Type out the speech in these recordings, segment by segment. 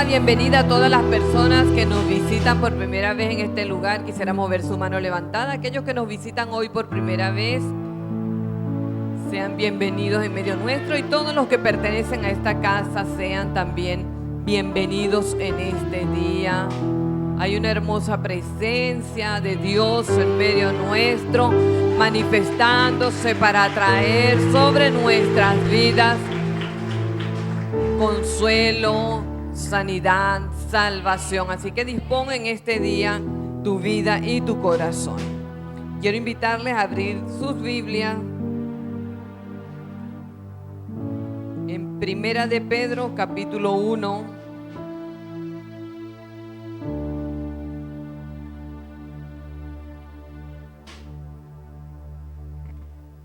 la bienvenida a todas las personas que nos visitan por primera vez en este lugar. Quisiéramos ver su mano levantada. Aquellos que nos visitan hoy por primera vez, sean bienvenidos en medio nuestro, y todos los que pertenecen a esta casa sean también bienvenidos en este día. Hay una hermosa presencia de Dios en medio nuestro, manifestándose para traer sobre nuestras vidas consuelo, sanidad, salvación. Así que dispón en este día tu vida y tu corazón. Quiero invitarles a abrir sus Biblias en Primera de Pedro, capítulo 1.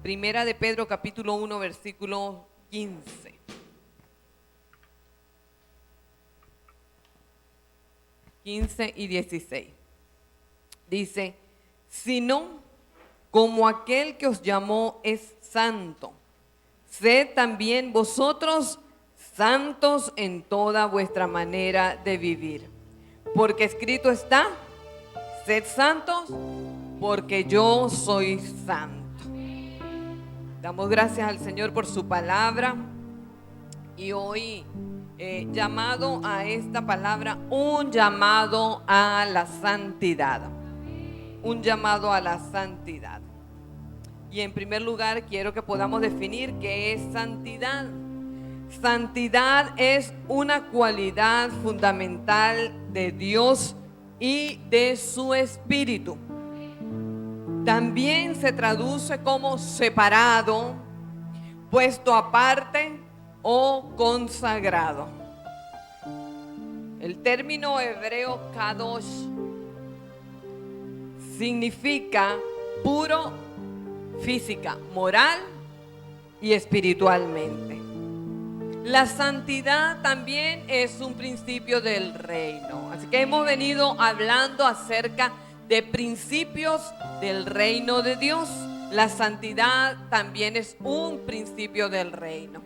Primera de Pedro, capítulo 1, versículo 15. Y 16. Dice: sino como aquel que os llamó es santo, sed también vosotros santos en toda vuestra manera de vivir. Porque escrito está: sed santos, porque yo soy santo. Damos gracias al Señor por su palabra. Y hoy llamado a esta palabra un llamado a la santidad. Un llamado a la santidad. Y en primer lugar quiero que podamos definir qué es santidad. Santidad es una cualidad fundamental de Dios y de su Espíritu. También se traduce como separado, puesto aparte o consagrado. El término hebreo kadosh significa puro física, moral y espiritualmente. La santidad también es un principio del reino. Así que hemos venido hablando acerca de principios del reino de Dios. La santidad también es un principio del reino.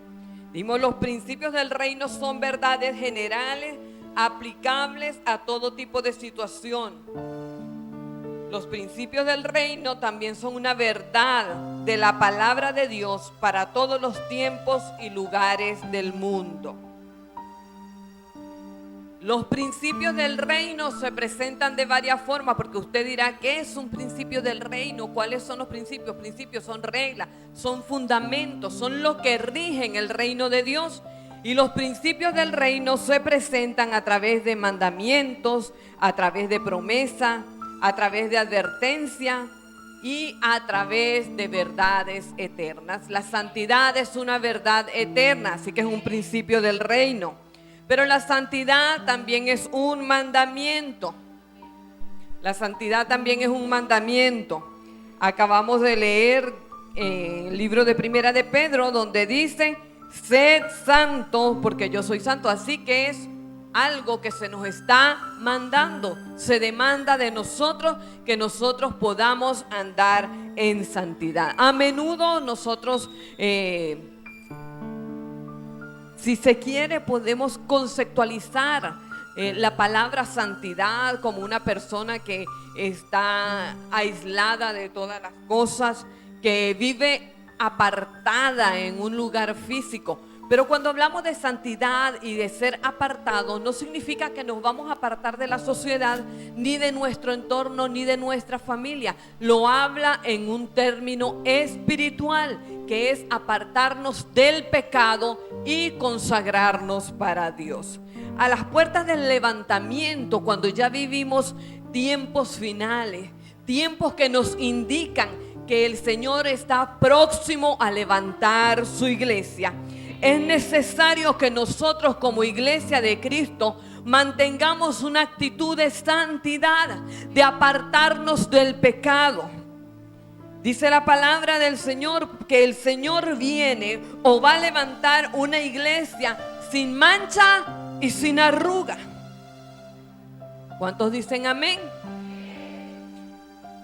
Dimos, los principios del reino son verdades generales aplicables a todo tipo de situación. Los principios del reino también son una verdad de la palabra de Dios para todos los tiempos y lugares del mundo. Los principios del reino se presentan de varias formas, porque usted dirá: ¿qué es un principio del reino? ¿Cuáles son los principios? Principios son reglas, son fundamentos, son lo que rigen el reino de Dios. Y los principios del reino se presentan a través de mandamientos, a través de promesa, a través de advertencia y a través de verdades eternas. La santidad es una verdad eterna, así que es un principio del reino. Pero la santidad también es un mandamiento. La santidad también es un mandamiento. Acabamos de leer el libro de Primera de Pedro, donde dice: sed santos porque yo soy santo. Así que es algo que se nos está mandando. Se demanda de nosotros que nosotros podamos andar en santidad. A menudo nosotros si se quiere, podemos conceptualizar la palabra santidad como una persona que está aislada de todas las cosas, que vive apartada en un lugar físico. Pero cuando hablamos de santidad y de ser apartado, no significa que nos vamos a apartar de la sociedad, ni de nuestro entorno, ni de nuestra familia. Lo habla en un término espiritual, que es apartarnos del pecado y consagrarnos para Dios. A las puertas del levantamiento, cuando ya vivimos tiempos finales, tiempos que nos indican que el Señor está próximo a levantar su iglesia, es necesario que nosotros como iglesia de Cristo mantengamos una actitud de santidad, de apartarnos del pecado. Dice la palabra del Señor que el Señor viene o va a levantar una iglesia sin mancha y sin arruga. ¿Cuántos dicen amén?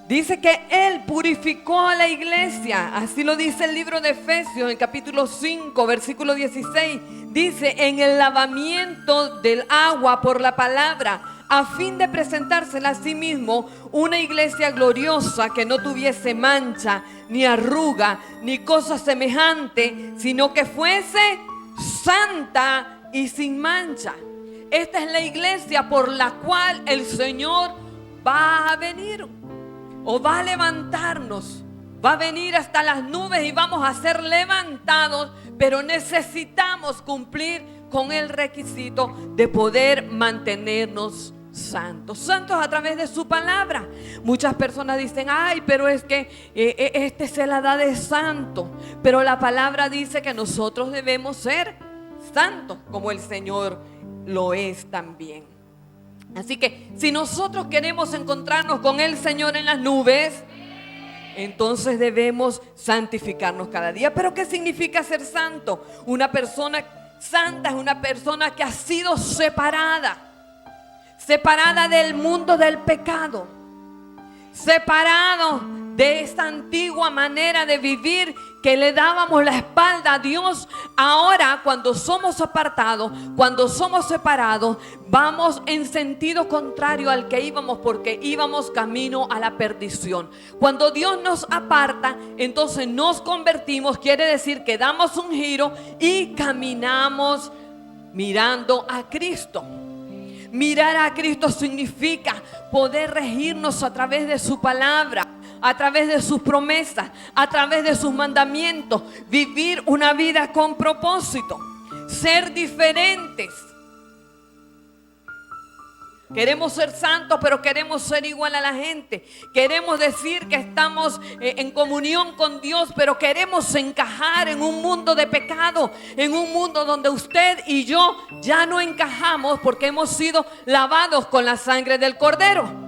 Dice que Él purificó a la iglesia. Así lo dice el libro de Efesios en capítulo 5, versículo 16. dice, en el lavamiento del agua por la palabra, a fin de presentársela a sí mismo una iglesia gloriosa que no tuviese mancha, ni arruga, ni cosa semejante, sino que fuese santa y sin mancha. Esta es la iglesia por la cual el Señor va a venir, o va a levantarnos. Va a venir hasta las nubes y vamos a ser levantados, pero necesitamos cumplir con el requisito de poder mantenernos santos. Santos a través de su palabra. Muchas personas dicen, ay, pero es que este se la da de santo. Pero la palabra dice que nosotros debemos ser santos como el Señor lo es también. Así que si nosotros queremos encontrarnos con el Señor en las nubes, entonces debemos santificarnos cada día. ¿Pero qué significa ser santo? Una persona santa es una persona que ha sido separada del mundo del pecado, separado de esta antigua manera de vivir que le dábamos la espalda a Dios. Ahora, cuando somos apartados, cuando somos separados, vamos en sentido contrario al que íbamos, porque íbamos camino a la perdición. Cuando Dios nos aparta, entonces nos convertimos, quiere decir que damos un giro y caminamos mirando a Cristo. Mirar a Cristo significa poder regirnos a través de su palabra, a través de sus promesas, a través de sus mandamientos, vivir una vida con propósito, ser diferentes. Queremos ser santos, pero queremos ser igual a la gente. Queremos decir que estamos en comunión con Dios, pero queremos encajar en un mundo de pecado, en un mundo donde usted y yo ya no encajamos porque hemos sido lavados con la sangre del Cordero.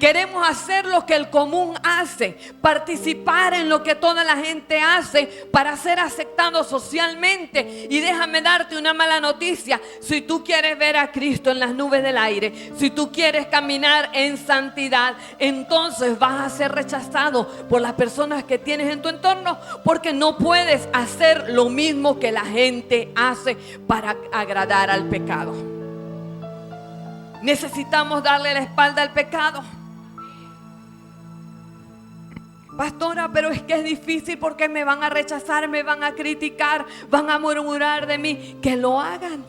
Queremos hacer lo que el común hace, participar en lo que toda la gente hace para ser aceptados socialmente. Y déjame darte una mala noticia: si tú quieres ver a Cristo en las nubes del aire, si tú quieres caminar en santidad, entonces vas a ser rechazado por las personas que tienes en tu entorno, porque no puedes hacer lo mismo que la gente hace para agradar al pecado. Necesitamos darle la espalda al pecado. Pastora, pero es que es difícil porque me van a rechazar, me van a criticar, van a murmurar de mí. Que lo hagan.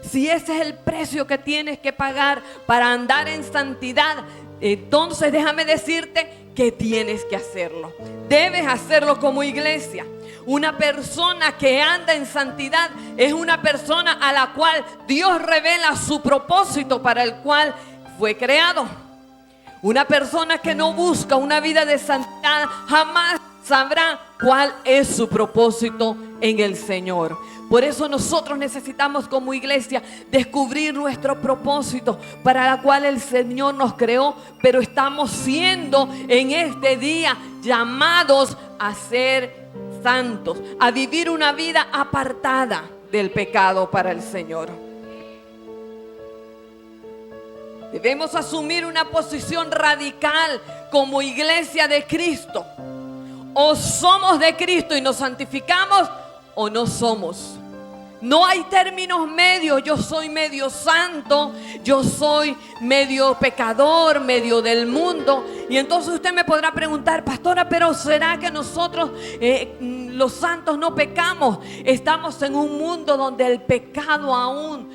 Si ese es el precio que tienes que pagar para andar en santidad, entonces déjame decirte que tienes que hacerlo. Debes hacerlo como iglesia. Una persona que anda en santidad es una persona a la cual Dios revela su propósito para el cual fue creado. Una persona que no busca una vida de santidad jamás sabrá cuál es su propósito en el Señor. Por eso nosotros necesitamos como iglesia descubrir nuestro propósito para la cual el Señor nos creó, pero estamos siendo en este día llamados a ser santos, a vivir una vida apartada del pecado para el Señor. Debemos asumir una posición radical como iglesia de Cristo. O somos de Cristo y nos santificamos, o no somos. No hay términos medios. Yo soy medio santo, yo soy medio pecador, medio del mundo. Y entonces usted me podrá preguntar: pastora, pero ¿será que nosotros los santos no pecamos? Estamos en un mundo donde el pecado aún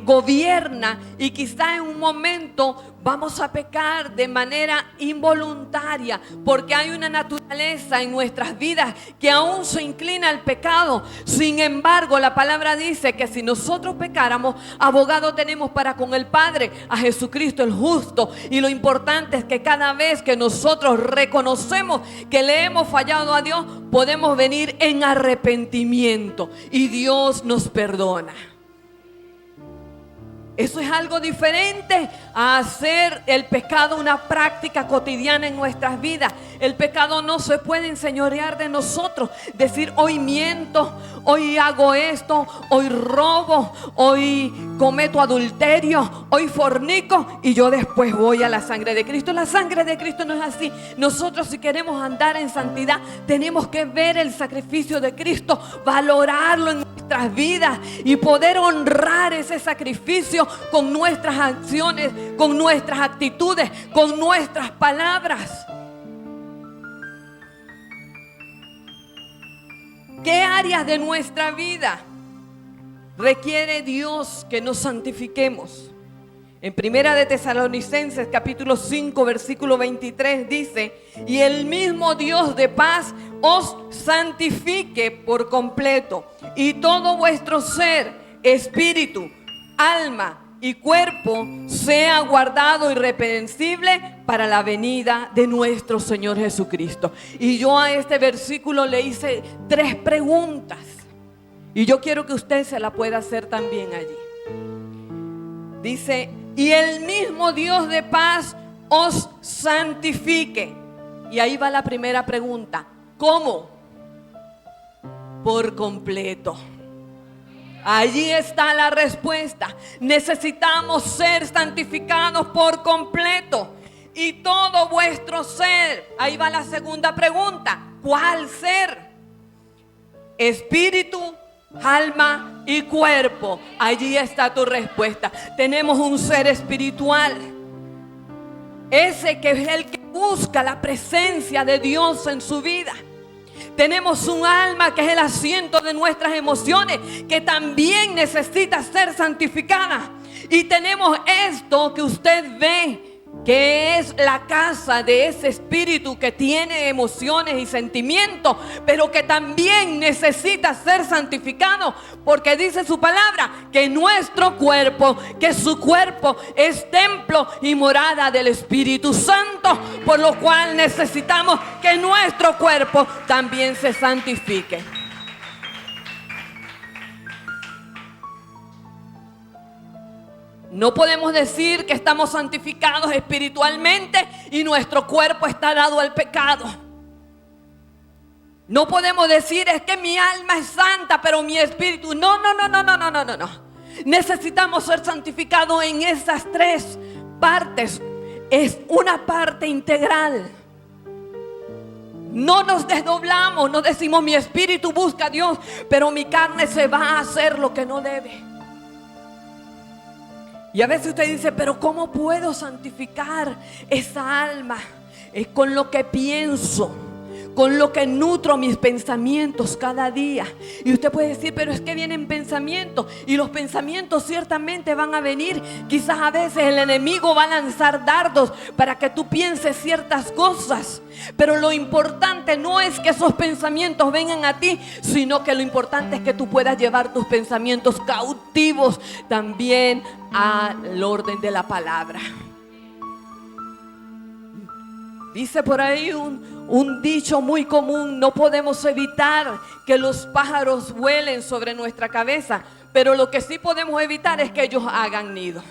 gobierna, y quizá en un momento vamos a pecar de manera involuntaria, porque hay una naturaleza en nuestras vidas que aún se inclina al pecado. Sin embargo, la palabra dice que si nosotros pecáramos, abogado tenemos para con el Padre, a Jesucristo el justo. Y lo importante es que cada vez que nosotros reconocemos que le hemos fallado a Dios, podemos venir en arrepentimiento y Dios nos perdona. Eso es algo diferente a hacer el pecado una práctica cotidiana en nuestras vidas. El pecado no se puede enseñorear de nosotros. Decir: hoy miento, hoy hago esto, hoy robo, hoy cometo adulterio, hoy fornico, y yo después voy a la sangre de Cristo. La sangre de Cristo no es así. Nosotros, si queremos andar en santidad, tenemos que ver el sacrificio de Cristo, valorarlo en nuestra nuestras vidas y poder honrar ese sacrificio con nuestras acciones, con nuestras actitudes, con nuestras palabras. ¿Qué áreas de nuestra vida requiere Dios que nos santifiquemos? En Primera de Tesalonicenses capítulo 5 versículo 23 dice: y el mismo Dios de paz os santifique por completo, y todo vuestro ser, espíritu, alma y cuerpo sea guardado irreprensible para la venida de nuestro Señor Jesucristo. Y yo a este versículo le hice 3 preguntas, y yo quiero que usted se la pueda hacer también allí. Dice: y el mismo Dios de paz os santifique. Y ahí va la primera pregunta: ¿cómo? Por completo. Allí está la respuesta. Necesitamos ser santificados por completo. Y todo vuestro ser. Ahí va la segunda pregunta: ¿cuál ser? Espíritu, alma y cuerpo. Allí está tu respuesta. Tenemos un ser espiritual, ese que es el que busca la presencia de Dios en su vida. Tenemos un alma que es el asiento de nuestras emociones, que también necesita ser santificada. Y tenemos esto que usted ve, que es la casa de ese espíritu que tiene emociones y sentimientos, pero que también necesita ser santificado, porque dice su palabra que nuestro cuerpo, que su cuerpo es templo y morada del Espíritu Santo, por lo cual necesitamos que nuestro cuerpo también se santifique. No podemos decir que estamos santificados espiritualmente y nuestro cuerpo está dado al pecado. No podemos decir: es que mi alma es santa, pero mi espíritu no. Necesitamos ser santificados en esas 3 partes. Es una parte integral. No nos desdoblamos, no decimos: mi espíritu busca a Dios, pero mi carne se va a hacer lo que no debe. Y a veces usted dice: pero ¿cómo puedo santificar esa alma? Es con lo que pienso, con lo que nutro mis pensamientos cada día. Y usted puede decir: pero es que vienen pensamientos, y los pensamientos ciertamente van a venir. Quizás a veces el enemigo va a lanzar dardos para que tú pienses ciertas cosas, pero lo importante no es que esos pensamientos vengan a ti, sino que lo importante es que tú puedas llevar tus pensamientos cautivos también al orden de la palabra. Dice por ahí un dicho muy común: no podemos evitar que los pájaros vuelen sobre nuestra cabeza, pero lo que sí podemos evitar es que ellos hagan nido.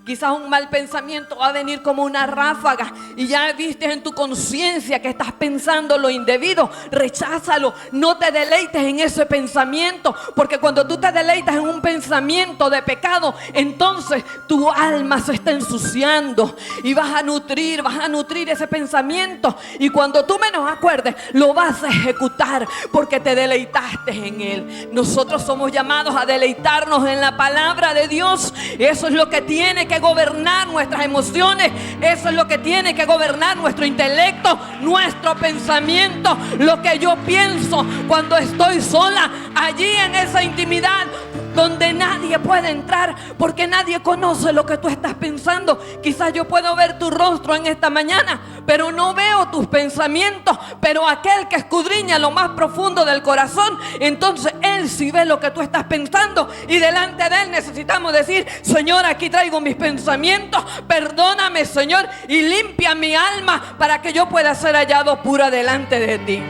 Quizás un mal pensamiento va a venir como una ráfaga y ya viste en tu conciencia que estás pensando lo indebido. Recházalo, no te deleites en ese pensamiento, porque cuando tú te deleitas en un pensamiento de pecado, entonces tu alma se está ensuciando y vas a nutrir ese pensamiento, y cuando tú menos acuerdes lo vas a ejecutar porque te deleitaste en él. Nosotros somos llamados a deleitarnos en la palabra de Dios. Eso es lo que tiene que gobernar nuestras emociones, eso es lo que tiene que gobernar nuestro intelecto, nuestro pensamiento, lo que yo pienso cuando estoy sola, allí en esa intimidad donde nadie puede entrar, porque nadie conoce lo que tú estás pensando. Quizás yo puedo ver tu rostro en esta mañana, pero no veo tus pensamientos. Pero aquel que escudriña lo más profundo del corazón, entonces Él sí ve lo que tú estás pensando, y delante de Él necesitamos decir: Señor, aquí traigo mis pensamientos, perdóname, Señor, y limpia mi alma para que yo pueda ser hallado pura delante de ti.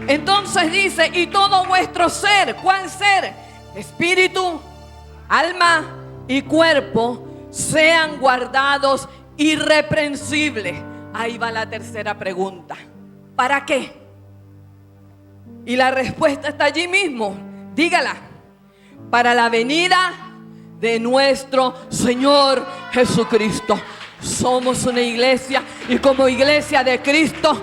Entonces dice: y todo vuestro ser, ¿cuál ser? Espíritu, alma y cuerpo sean guardados irreprensibles. Ahí va la tercera pregunta: ¿para qué? Y la respuesta está allí mismo. Dígala: para la venida de nuestro Señor Jesucristo. Somos una iglesia, y como iglesia de Cristo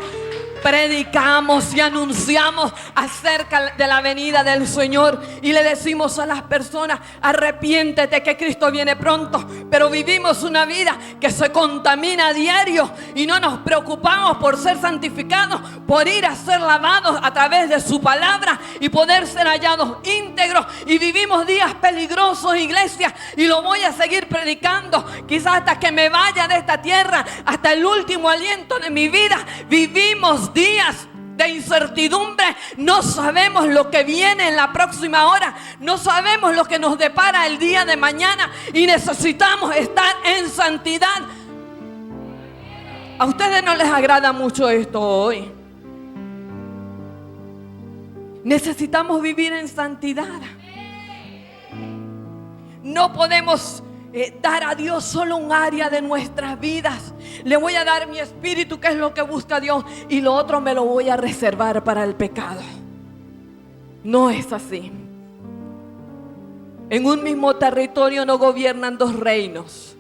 predicamos y anunciamos acerca de la venida del Señor y le decimos a las personas: arrepiéntete que Cristo viene pronto. Pero vivimos una vida que se contamina a diario y no nos preocupamos por ser santificados, por ir a ser lavados a través de su palabra y poder ser hallados íntegros. Y vivimos días peligrosos, iglesia, y lo voy a seguir predicando quizás hasta que me vaya de esta tierra, hasta el último aliento de mi vida. Vivimos días de incertidumbre, no sabemos lo que viene en la próxima hora, no sabemos lo que nos depara el día de mañana y necesitamos estar en santidad. ¿A ustedes no les agrada mucho esto hoy? Necesitamos vivir en santidad. No podemos dar a Dios solo un área de nuestras vidas. Le voy a dar mi espíritu, que es lo que busca Dios, y lo otro me lo voy a reservar para el pecado. No es así. En un mismo territorio no gobiernan dos reinos.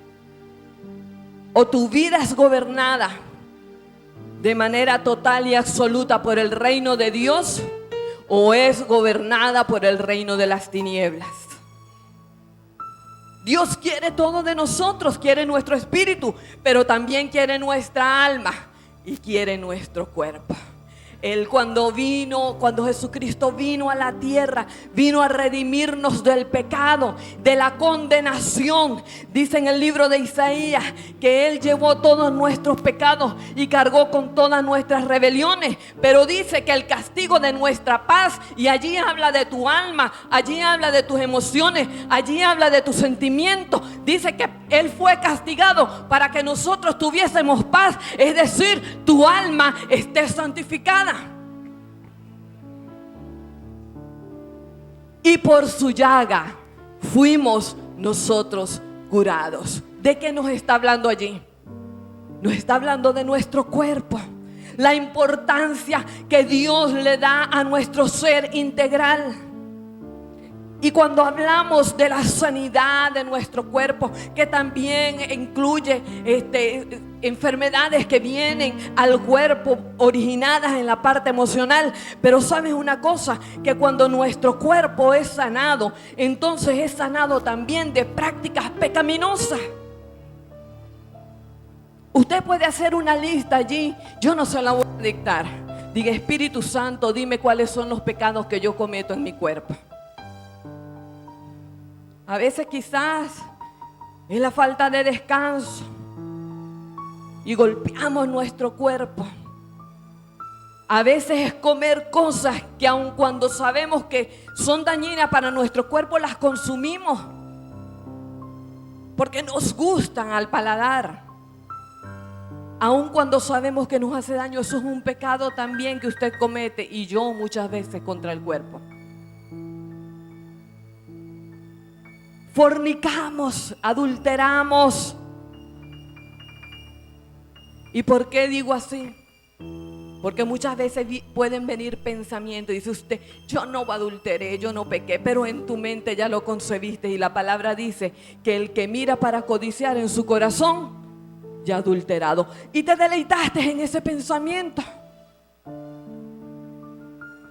O tu vida es gobernada de manera total y absoluta por el reino de Dios, o es gobernada por el reino de las tinieblas. Dios quiere todo de nosotros, quiere nuestro espíritu, pero también quiere nuestra alma y quiere nuestro cuerpo. Él cuando Jesucristo vino a la tierra, vino a redimirnos del pecado, de la condenación. Dice en el libro de Isaías que Él llevó todos nuestros pecados y cargó con todas nuestras rebeliones. Pero dice que el castigo de nuestra paz, y allí habla de tu alma, allí habla de tus emociones, allí habla de tus sentimientos. Dice que Él fue castigado para que nosotros tuviésemos paz, es decir, tu alma esté santificada. Y por su llaga fuimos nosotros curados. ¿De qué nos está hablando allí? Nos está hablando de nuestro cuerpo, la importancia que Dios le da a nuestro ser integral. Y cuando hablamos de la sanidad de nuestro cuerpo, que también incluye enfermedades que vienen al cuerpo originadas en la parte emocional. Pero sabes una cosa, que cuando nuestro cuerpo es sanado, entonces es sanado también de prácticas pecaminosas. Usted puede hacer una lista allí, yo no se la voy a dictar. Diga: Espíritu Santo, dime cuáles son los pecados que yo cometo en mi cuerpo. A veces quizás es la falta de descanso y golpeamos nuestro cuerpo. A veces es comer cosas que aun cuando sabemos que son dañinas para nuestro cuerpo, las consumimos porque nos gustan al paladar. Aun cuando sabemos que nos hace daño, eso es un pecado también que usted comete, y yo muchas veces, contra el cuerpo. Fornicamos, adulteramos. ¿Y por qué digo así? Porque muchas veces pueden venir pensamientos. Dice usted: yo no adulteré, yo no pequé, pero en tu mente ya lo concebiste. Y la palabra dice que el que mira para codiciar en su corazón, ya adulterado. Y te deleitaste en ese pensamiento.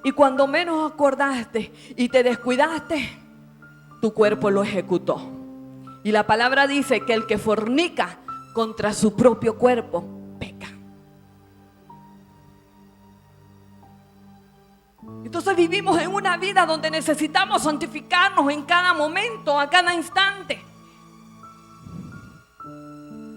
Y cuando menos acordaste y te descuidaste, tu cuerpo lo ejecutó. Y la palabra dice que el que fornica contra su propio cuerpo peca. Entonces vivimos en una vida donde necesitamos santificarnos en cada momento, a cada instante.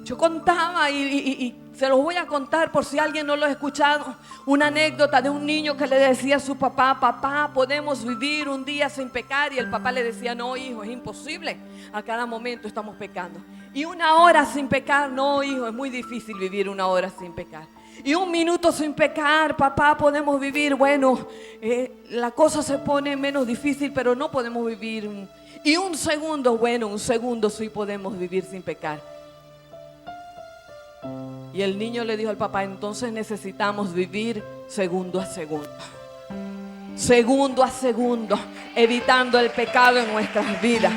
Yo contaba y se los voy a contar por si alguien no lo ha escuchado, una anécdota de un niño que le decía a su papá: papá, ¿podemos vivir un día sin pecar? Y el papá le decía: no, hijo, es imposible, a cada momento estamos pecando. Y una hora sin pecar: no, hijo, es muy difícil vivir una hora sin pecar. Y un minuto sin pecar: papá, ¿podemos vivir? Bueno, la cosa se pone menos difícil, pero no podemos vivir. Y un segundo: bueno, un segundo sí podemos vivir sin pecar. Y el niño le dijo al papá: entonces necesitamos vivir segundo a segundo, segundo a segundo, evitando el pecado en nuestras vidas.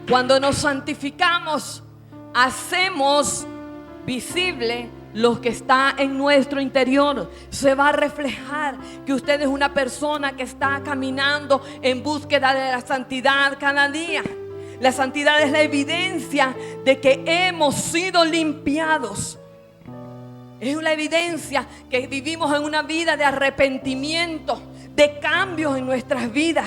Cuando nos santificamos, hacemos visible lo que está en nuestro interior, se va a reflejar que usted es una persona que está caminando en búsqueda de la santidad cada día. La santidad es la evidencia de que hemos sido limpiados. Es una evidencia que vivimos en una vida de arrepentimiento, de cambios en nuestras vidas.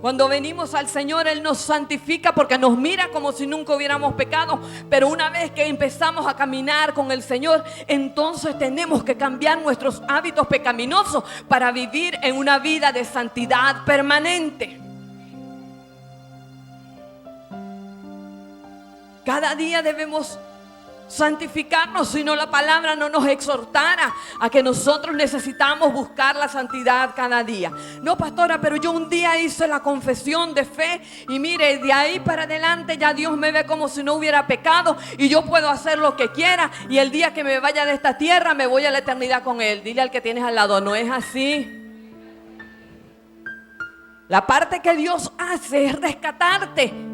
Cuando venimos al Señor, Él nos santifica porque nos mira como si nunca hubiéramos pecado. Pero una vez que empezamos a caminar con el Señor, entonces tenemos que cambiar nuestros hábitos pecaminosos para vivir en una vida de santidad permanente. Cada día debemos santificarnos, si no la palabra no nos exhortara a que nosotros necesitamos buscar la santidad cada día. No, pastora, pero yo un día hice la confesión de fe y mire, de ahí para adelante ya Dios me ve como si no hubiera pecado y yo puedo hacer lo que quiera y el día que me vaya de esta tierra me voy a la eternidad con Él. Dile al que tienes al lado, no es así. La parte que Dios hace es rescatarte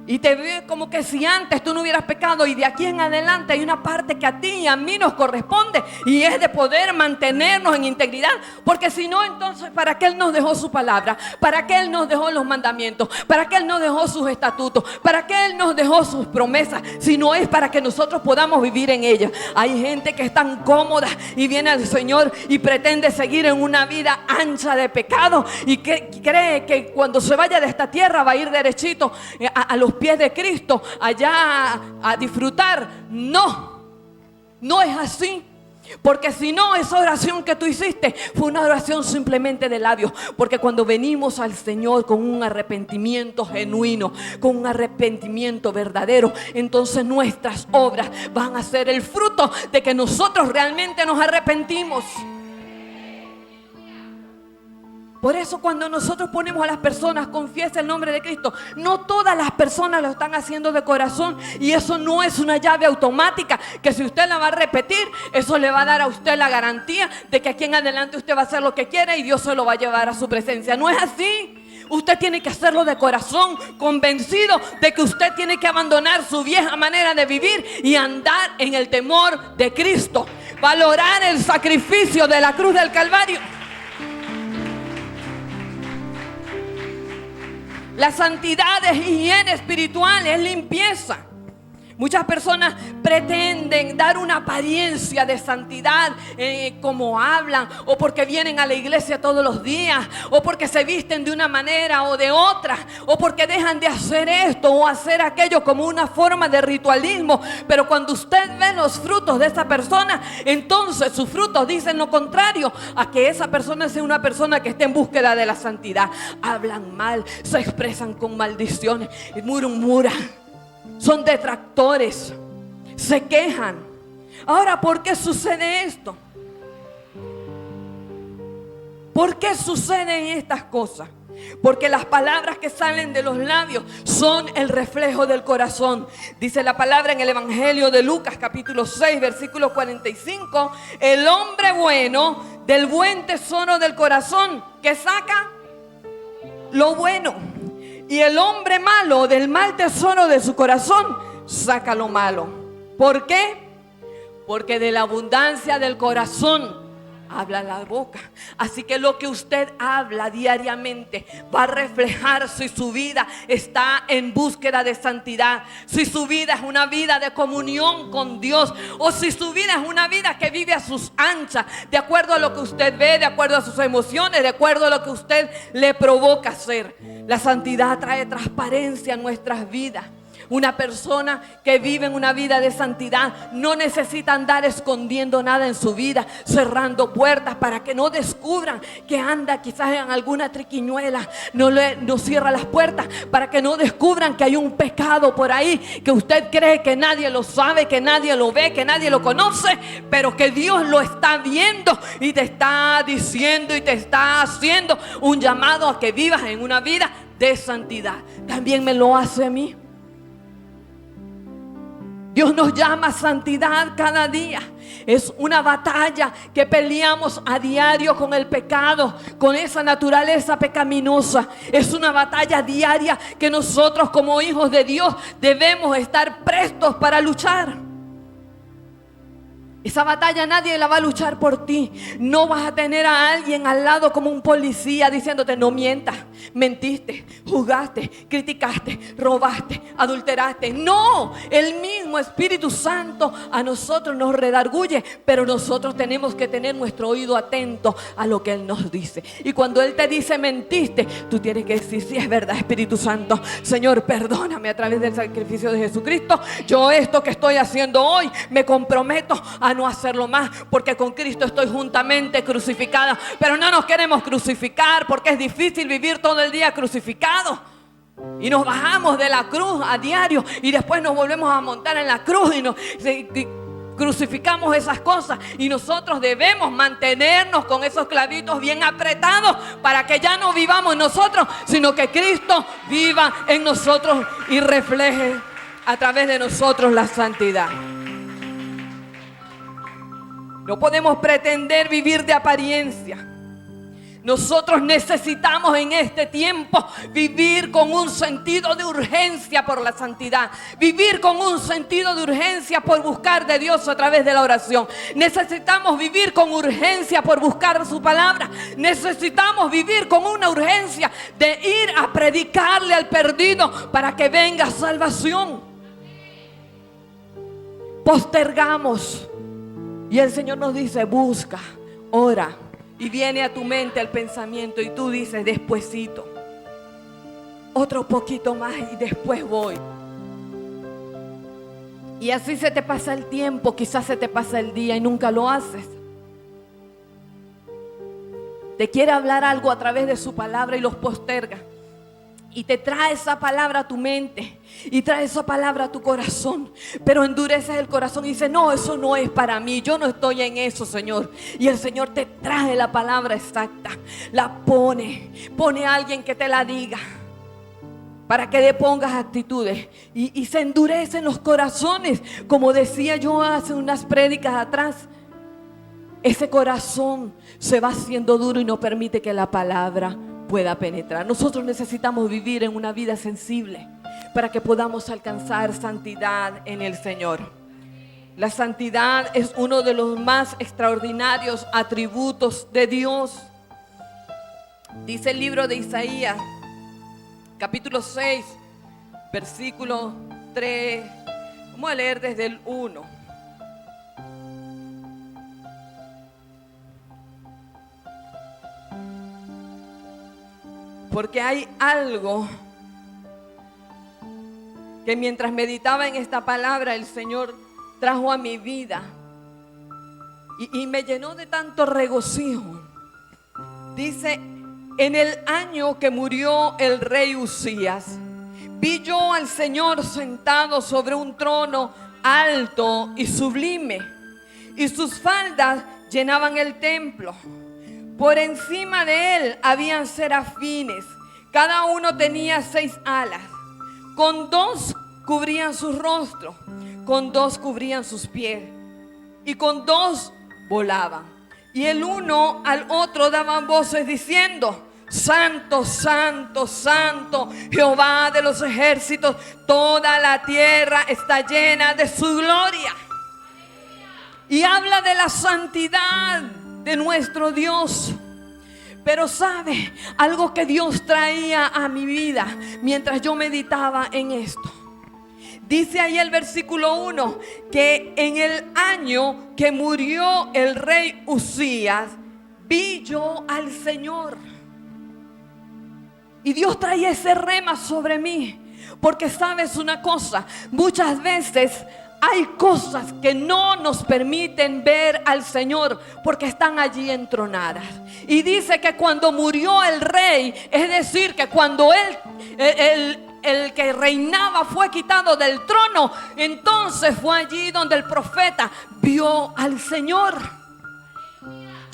y te ve como que si antes tú no hubieras pecado, y de aquí en adelante hay una parte que a ti y a mí nos corresponde, y es de poder mantenernos en integridad. Porque si no, entonces ¿para qué Él nos dejó su palabra? ¿Para qué Él nos dejó los mandamientos? ¿Para qué Él nos dejó sus estatutos? ¿Para qué Él nos dejó sus promesas? Si no es para que nosotros podamos vivir en ellas. Hay gente que es tan cómoda y viene al Señor y pretende seguir en una vida ancha de pecado y que cree que cuando se vaya de esta tierra va a ir derechito a los pies de Cristo allá a disfrutar. No es así. Porque si no, esa oración que tú hiciste fue una oración simplemente de labios. Porque cuando venimos al Señor con un arrepentimiento genuino, con un arrepentimiento verdadero, entonces nuestras obras van a ser el fruto de que nosotros realmente nos arrepentimos. Por eso cuando nosotros ponemos a las personas, confiesa el nombre de Cristo, no todas las personas lo están haciendo de corazón. Y eso no es una llave automática que si usted la va a repetir, eso le va a dar a usted la garantía de que aquí en adelante usted va a hacer lo que quiere y Dios se lo va a llevar a su presencia. No es así. Usted tiene que hacerlo de corazón, convencido de que usted tiene que abandonar su vieja manera de vivir y andar en el temor de Cristo. Valorar el sacrificio de la cruz del Calvario. La santidad es higiene espiritual, es limpieza. Muchas personas pretenden dar una apariencia de santidad como hablan, o porque vienen a la iglesia todos los días, o porque se visten de una manera o de otra, o porque dejan de hacer esto o hacer aquello como una forma de ritualismo. Pero cuando usted ve los frutos de esa persona, entonces sus frutos dicen lo contrario a que esa persona sea una persona que esté en búsqueda de la santidad. Hablan mal, se expresan con maldiciones, murmuran. Son detractores, se quejan. Ahora, ¿por qué sucede esto? ¿Por qué suceden estas cosas? Porque las palabras que salen de los labios son el reflejo del corazón. Dice la palabra en el Evangelio de Lucas capítulo 6 versículo 45: el hombre bueno del buen tesoro del corazón, que saca lo bueno. Y el hombre malo del mal tesoro de su corazón saca lo malo. ¿Por qué? Porque de la abundancia del corazón habla la boca. Así que lo que usted habla diariamente va a reflejar si su vida está en búsqueda de santidad, si su vida es una vida de comunión con Dios, o si su vida es una vida que vive a sus anchas, de acuerdo a lo que usted ve, de acuerdo a sus emociones, de acuerdo a lo que usted le provoca hacer. La santidad trae transparencia a nuestras vidas. Una persona que vive en una vida de santidad no necesita andar escondiendo nada en su vida, cerrando puertas para que no descubran que anda quizás en alguna triquiñuela. No cierra las puertas para que no descubran que hay un pecado por ahí, que usted cree que nadie lo sabe, que nadie lo ve, que nadie lo conoce, pero que Dios lo está viendo y te está diciendo y te está haciendo un llamado a que vivas en una vida de santidad. También me lo hace a mí. Dios nos llama a santidad cada día. Es una batalla que peleamos a diario con el pecado, con esa naturaleza pecaminosa. Es una batalla diaria que nosotros como hijos de Dios debemos estar prestos para luchar. Esa batalla nadie la va a luchar por ti. No vas a tener a alguien al lado como un policía diciéndote: no mientas, mentiste, juzgaste, criticaste, robaste, adulteraste. No, el mismo Espíritu Santo a nosotros nos redarguye, pero nosotros tenemos que tener nuestro oído atento a lo que Él nos dice. Y cuando Él te dice mentiste, tú tienes que decir: sí, es verdad, Espíritu Santo. Señor, perdóname a través del sacrificio de Jesucristo. Yo esto que estoy haciendo hoy me comprometo a no hacerlo más, porque con Cristo estoy juntamente crucificada. Pero no nos queremos crucificar porque es difícil vivir todo el día crucificado. Y nos bajamos de la cruz a diario y después nos volvemos a montar en la cruz y crucificamos esas cosas. Y nosotros debemos mantenernos con esos clavitos bien apretados para que ya no vivamos nosotros, sino que Cristo viva en nosotros y refleje a través de nosotros la santidad. No podemos pretender vivir de apariencia. Nosotros necesitamos en este tiempo vivir con un sentido de urgencia por la santidad. Vivir con un sentido de urgencia por buscar de Dios a través de la oración. Necesitamos vivir con urgencia por buscar su palabra. Necesitamos vivir con una urgencia de ir a predicarle al perdido para que venga salvación. Postergamos. Y el Señor nos dice: busca, ora. Y viene a tu mente el pensamiento y tú dices: despuesito, otro poquito más y después voy. Y así se te pasa el tiempo, quizás se te pasa el día y nunca lo haces. Te quiere hablar algo a través de su palabra y los posterga. Y te trae esa palabra a tu mente y trae esa palabra a tu corazón. Pero endureces el corazón y dices: no, eso no es para mí. Yo no estoy en eso, Señor. Y el Señor te trae la palabra exacta. La pone a alguien que te la diga, para que le pongas actitudes. Y se endurecen los corazones. Como decía yo hace unas prédicas atrás, ese corazón se va haciendo duro y no permite que la palabra pueda penetrar. Nosotros necesitamos vivir en una vida sensible para que podamos alcanzar santidad en el Señor. La santidad es uno de los más extraordinarios atributos de Dios. Dice el libro de Isaías, capítulo 6, versículo 3. Vamos a leer desde el 1. Porque hay algo que mientras meditaba en esta palabra, el Señor trajo a mi vida y me llenó de tanto regocijo. Dice: en el año que murió el rey Uzías, vi yo al Señor sentado sobre un trono alto y sublime, y sus faldas llenaban el templo. Por encima de él habían serafines, cada uno tenía 6 alas. Con 2 cubrían su rostro, con 2 cubrían sus pies, y con 2 volaban. Y el uno al otro daban voces diciendo: Santo, santo, santo, Jehová de los ejércitos, toda la tierra está llena de su gloria. Y habla de la santidad de nuestro Dios. Pero sabe, algo que Dios traía a mi vida mientras yo meditaba en esto. Dice ahí el versículo 1 que en el año que murió el rey Uzías, vi yo al Señor. Y Dios traía ese rema sobre mí. Porque sabes una cosa, muchas veces hay cosas que no nos permiten ver al Señor porque están allí entronadas. Y dice que cuando murió el rey, es decir, que cuando el que reinaba fue quitado del trono, entonces fue allí donde el profeta vio al Señor.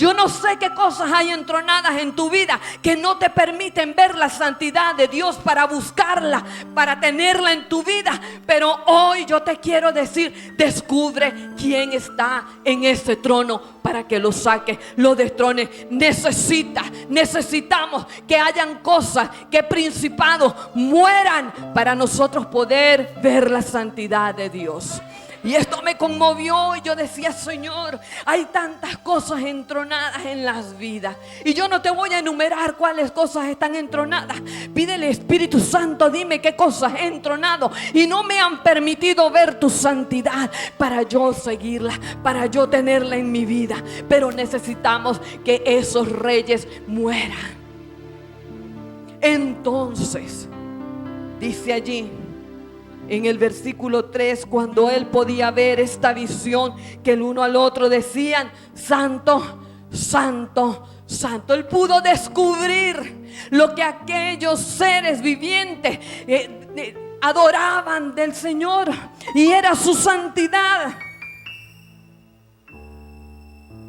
Yo no sé qué cosas hay entronadas en tu vida que no te permiten ver la santidad de Dios para buscarla, para tenerla en tu vida. Pero hoy yo te quiero decir, descubre quién está en ese trono para que lo saque, lo destrone. Necesitamos que hayan cosas, que principados mueran para nosotros poder ver la santidad de Dios. Y esto me conmovió y yo decía, Señor, hay tantas cosas entronadas en las vidas. Y yo no te voy a enumerar cuáles cosas están entronadas. Pídele, Espíritu Santo, dime qué cosas he entronado y no me han permitido ver tu santidad para yo seguirla, para yo tenerla en mi vida. Pero necesitamos que esos reyes mueran. Entonces, dice allí en el versículo 3, cuando él podía ver esta visión, que el uno al otro decían: Santo, Santo, Santo. Él pudo descubrir lo que aquellos seres vivientes adoraban del Señor, y era su santidad.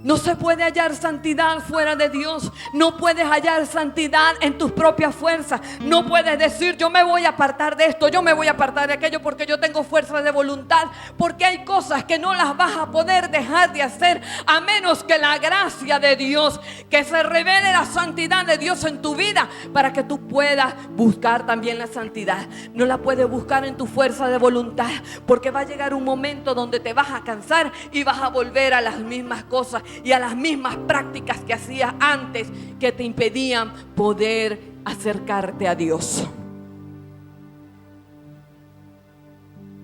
No se puede hallar santidad fuera de Dios. No puedes hallar santidad en tus propias fuerzas. No puedes decir: yo me voy a apartar de esto, yo me voy a apartar de aquello, porque yo tengo fuerza de voluntad. Porque hay cosas que no las vas a poder dejar de hacer a menos que la gracia de Dios, que se revele la santidad de Dios en tu vida, para que tú puedas buscar también la santidad. No la puedes buscar en tu fuerza de voluntad, porque va a llegar un momento donde te vas a cansar y vas a volver a las mismas cosas y a las mismas prácticas que hacías antes, que te impedían poder acercarte a Dios.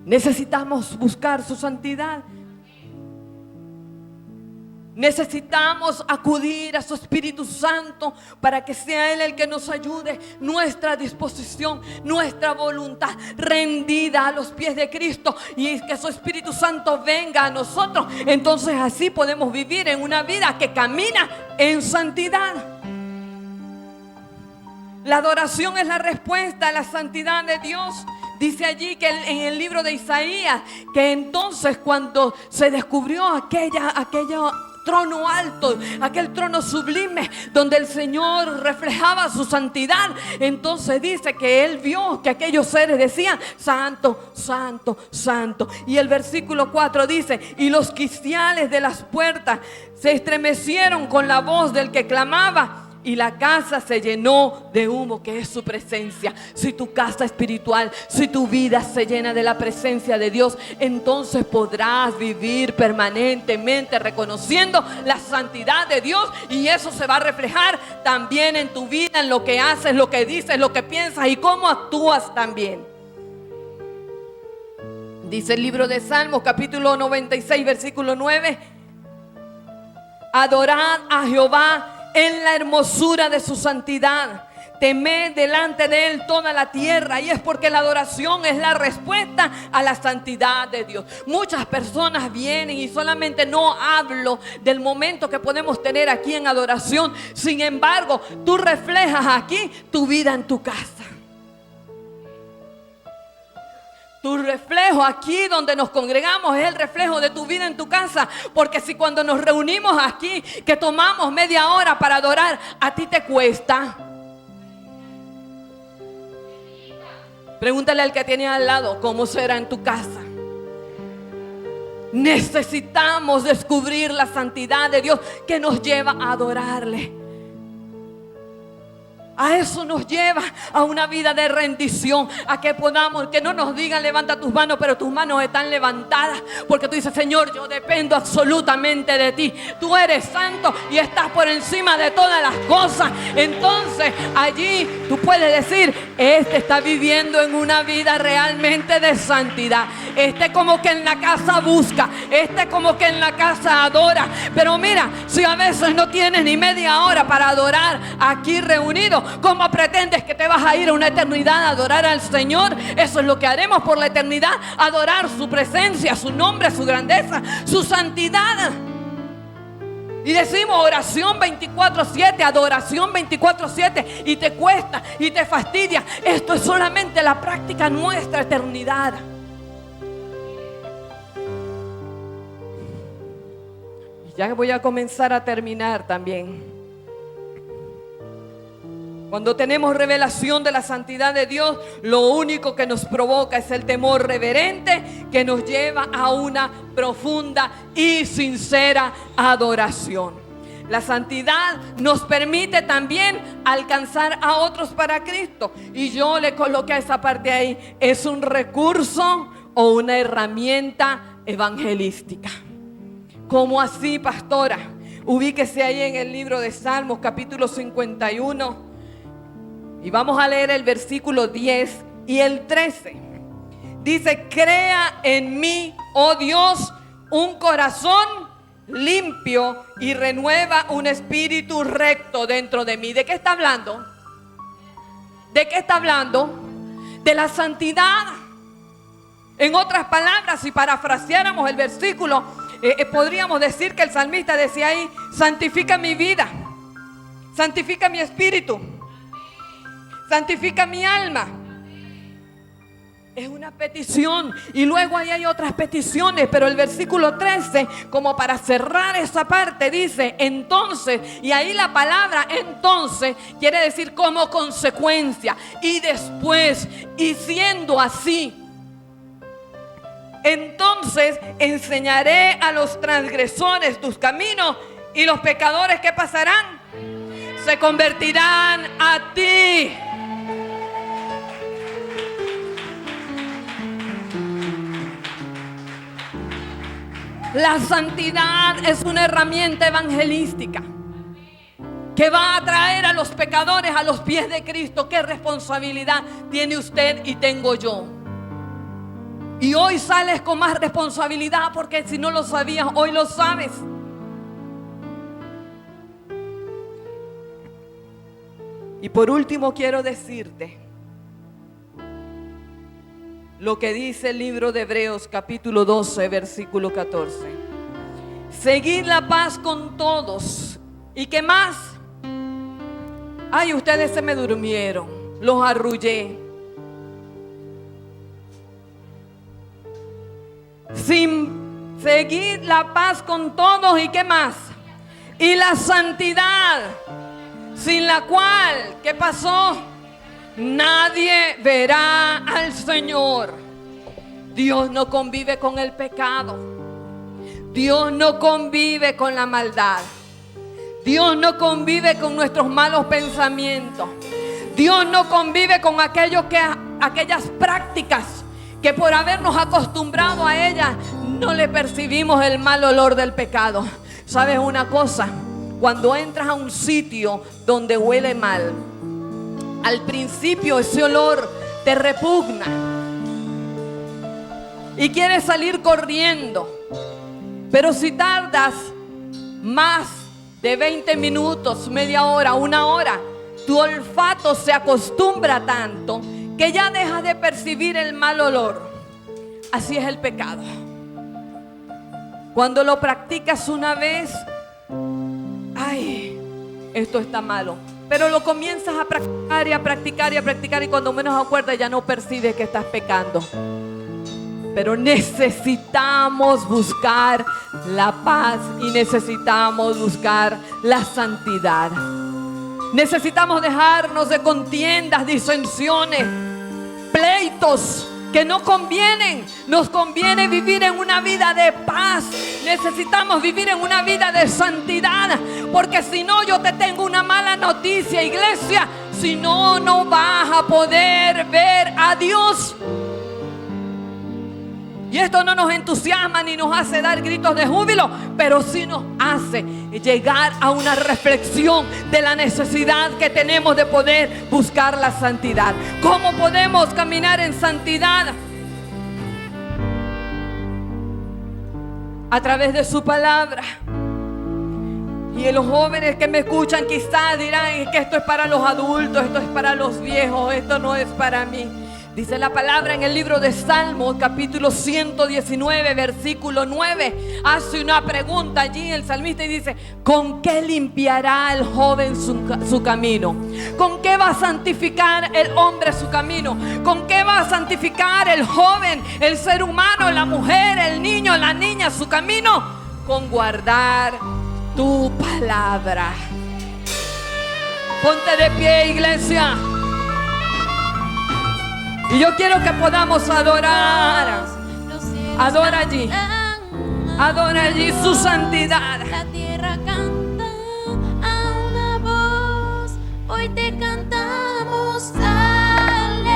Necesitamos buscar su santidad. Necesitamos acudir a su Espíritu Santo para que sea Él el que nos ayude. Nuestra disposición, nuestra voluntad rendida a los pies de Cristo, y que su Espíritu Santo venga a nosotros. Entonces así podemos vivir en una vida que camina en santidad. La adoración es la respuesta a la santidad de Dios. Dice allí que en el libro de Isaías, que entonces cuando se descubrió aquella trono alto, aquel trono sublime donde el Señor reflejaba su santidad, entonces dice que él vio que aquellos seres decían: Santo, Santo, Santo. Y el versículo 4 dice: y los quiciales de las puertas se estremecieron con la voz del que clamaba, y la casa se llenó de humo, que es su presencia. Si tu casa espiritual, si tu vida se llena de la presencia de Dios, entonces podrás vivir permanentemente reconociendo la santidad de Dios, y eso se va a reflejar también en tu vida, en lo que haces, lo que dices, lo que piensas y cómo actúas también. Dice el libro de Salmos, capítulo 96, versículo 9: adorad a Jehová en la hermosura de su santidad, temed delante de Él toda la tierra. Y es porque la adoración es la respuesta a la santidad de Dios. Muchas personas vienen, y solamente no hablo del momento que podemos tener aquí en adoración. Sin embargo, tú reflejas aquí tu vida en tu casa. Tu reflejo aquí donde nos congregamos es el reflejo de tu vida en tu casa. Porque si cuando nos reunimos aquí, que tomamos media hora para adorar, a ti te cuesta, pregúntale al que tiene al lado cómo será en tu casa. Necesitamos descubrir la santidad de Dios que nos lleva a adorarle. A eso nos lleva, a una vida de rendición, a que podamos, que no nos digan levanta tus manos, pero tus manos están levantadas, porque tú dices: Señor, yo dependo absolutamente de ti. Tú eres santo y estás por encima de todas las cosas. Entonces allí tú puedes decir: este está viviendo en una vida realmente de santidad. Este como que en la casa busca, este como que en la casa adora. Pero mira, si a veces no tienes ni media hora para adorar aquí reunido, ¿cómo pretendes que te vas a ir a una eternidad a adorar al Señor? Eso es lo que haremos por la eternidad: adorar su presencia, su nombre, su grandeza, su santidad. Y decimos oración 24/7, adoración 24/7, y te cuesta y te fastidia. Esto es solamente la práctica nuestra eternidad. Ya voy a comenzar a terminar también. Cuando tenemos revelación de la santidad de Dios, lo único que nos provoca es el temor reverente que nos lleva a una profunda y sincera adoración. La santidad nos permite también alcanzar a otros para Cristo. Y yo le coloqué a esa parte ahí, es un recurso o una herramienta evangelística. ¿Cómo así, pastora? Ubíquese ahí en el libro de Salmos, capítulo 51. Y vamos a leer el versículo 10 y el 13. Dice: crea en mí, oh Dios, un corazón limpio y renueva un espíritu recto dentro de mí. ¿De qué está hablando? ¿De qué está hablando? De la santidad. En otras palabras, si parafraseáramos el versículo, podríamos decir que el salmista decía ahí: santifica mi vida, santifica mi espíritu, santifica mi alma. Es una petición. Y luego ahí hay otras peticiones. Pero el versículo 13, como para cerrar esa parte, dice: entonces. Y ahí la palabra entonces quiere decir como consecuencia. Y después. Y siendo así, entonces enseñaré a los transgresores tus caminos. Y los pecadores, ¿qué pasarán? Se convertirán a ti. La santidad es una herramienta evangelística que va a traer a los pecadores a los pies de Cristo. ¿Qué responsabilidad tiene usted y tengo yo? Y hoy sales con más responsabilidad, porque si no lo sabías, hoy lo sabes. Y por último quiero decirte lo que dice el libro de Hebreos capítulo 12 versículo 14. Seguid la paz con todos. ¿Y qué más? Ay, ustedes se me durmieron, los arrullé. Sin seguir la paz con todos. ¿Y qué más? Y la santidad, sin la cual, ¿qué pasó? Nadie verá al Señor. Dios no convive con el pecado. Dios no convive con la maldad. Dios no convive con nuestros malos pensamientos. Dios no convive con aquellas prácticas que por habernos acostumbrado a ellas no le percibimos el mal olor del pecado. ¿Sabes una cosa? Cuando entras a un sitio donde huele mal, al principio ese olor te repugna y quieres salir corriendo. Pero si tardas más de 20 minutos, media hora, una hora, tu olfato se acostumbra tanto que ya dejas de percibir el mal olor. Así es el pecado. Cuando lo practicas una vez, ay, esto está malo. Pero lo comienzas a practicar y a practicar y a practicar, y cuando menos acuerdas ya no percibes que estás pecando. Pero necesitamos buscar la paz y necesitamos buscar la santidad. Necesitamos dejarnos de contiendas, disensiones, pleitos que no convienen. Nos conviene vivir en una vida de paz. Necesitamos vivir en una vida de santidad, porque si no, yo te tengo una mala noticia, iglesia. Si no, no vas a poder ver a Dios. Y esto no nos entusiasma ni nos hace dar gritos de júbilo, pero sí nos hace llegar a una reflexión de la necesidad que tenemos de poder buscar la santidad. ¿Cómo podemos caminar en santidad? A través de su palabra. Y los jóvenes que me escuchan quizás dirán que esto es para los adultos, esto es para los viejos, esto no es para mí. Dice la palabra en el libro de Salmos, capítulo 119, versículo 9. Hace una pregunta allí el salmista y dice: ¿con qué limpiará el joven su camino? ¿Con qué va a santificar el hombre su camino? ¿Con qué va a santificar el joven, el ser humano, la mujer, el niño, la niña su camino? con guardar tu palabra. Ponte de pie, iglesia. Y yo quiero que podamos adorar. Adora allí. Adora allí su santidad. La tierra canta a una voz. Hoy te cantamos, aleluya.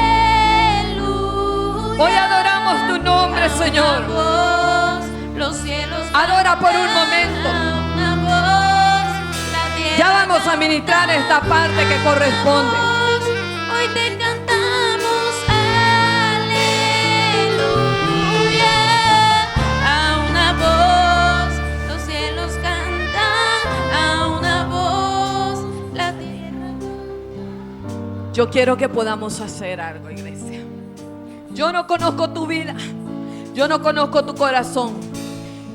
Hoy adoramos tu nombre, Señor. Los cielos adora por un momento. una voz. La tierra Ya vamos a ministrar esta parte que corresponde. Hoy te cantamos, aleluya. A una voz, los cielos cantan, a una voz, la tierra. Yo quiero que podamos hacer algo, iglesia. Yo no conozco tu vida. Yo no conozco tu corazón.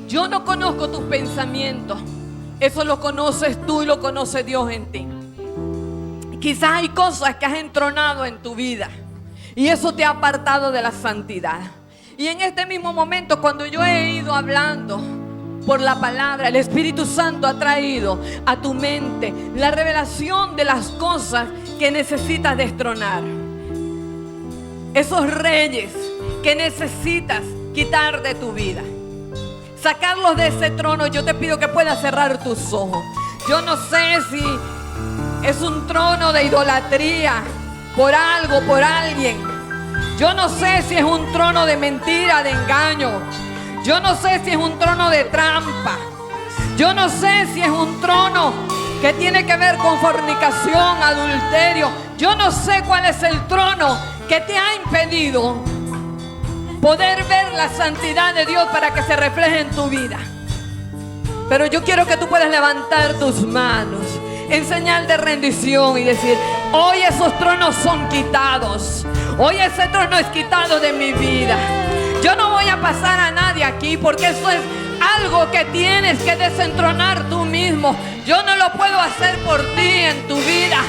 Yo no conozco tus pensamientos. Eso lo conoces tú y lo conoce Dios en ti. Quizás hay cosas que has entronado en tu vida y eso te ha apartado de la santidad. Y en este mismo momento, cuando yo he ido hablando por la palabra, el Espíritu Santo ha traído a tu mente la revelación de las cosas que necesitas destronar. Esos reyes que necesitas quitar de tu vida, sacarlos de ese trono. Yo te pido que puedas cerrar tus ojos. Yo no sé si es un trono de idolatría por algo, por alguien. Yo no sé si es un trono de mentira, de engaño. Yo no sé si es un trono de trampa. Yo no sé si es un trono que tiene que ver con fornicación, adulterio. Yo no sé cuál es el trono que te ha impedido poder ver la santidad de Dios para que se refleje en tu vida. Pero yo quiero que tú puedas levantar tus manos en señal de rendición y decir: hoy esos tronos son quitados. Hoy ese trono es quitado de mi vida. Yo no voy a pasar a nadie aquí, porque eso es algo que tienes que desentronar tú mismo. Yo no lo puedo hacer por ti en tu vida.